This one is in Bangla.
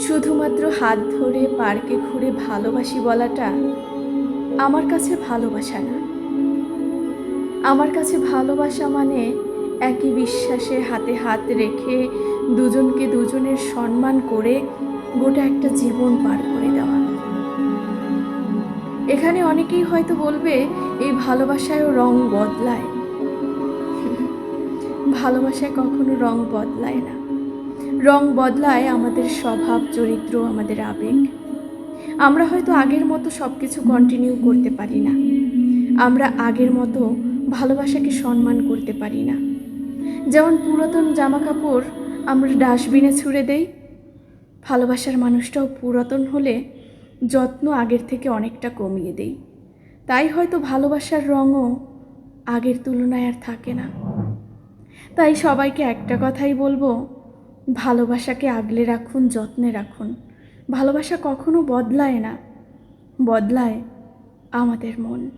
শুধুমাত্র হাত ধরে পার্কে ঘুরে ভালোবাসি বলাটা আমার কাছে ভালোবাসা না। আমার কাছে ভালোবাসা মানে একই বিশ্বাসে হাতে হাত রেখে দুজনকে দুজনের সম্মান করে গোটা একটা জীবন পার করে দেওয়া। এখানে অনেকেই হয়তো বলবে এই ভালোবাসায়ও রং বদলায়। ভালোবাসায় কখনো রং বদলায় না। রং বদলায় আমাদের স্বভাব, চরিত্র, আমাদের আবেগ। আমরা হয়তো আগের মতো সব কিছু কন্টিনিউ করতে পারি না। আমরা আগের মতো ভালোবাসাকে সম্মান করতে পারি না। যেমন পুরাতন জামা কাপড় আমরা ডাস্টবিনে ছুঁড়ে দেই, ভালোবাসার মানুষটাও পুরাতন হলে যত্ন আগের থেকে অনেকটা কমিয়ে দেই। তাই হয়তো ভালোবাসার রঙও আগের তুলনায় আর থাকে না। তাই সবাইকে একটা কথাই বলবো, ভালোবাসাকে আগলে রাখুন, যত্নে রাখুন। ভালোবাসা কখনো বদলায় না, বদলায় আমাদের মন।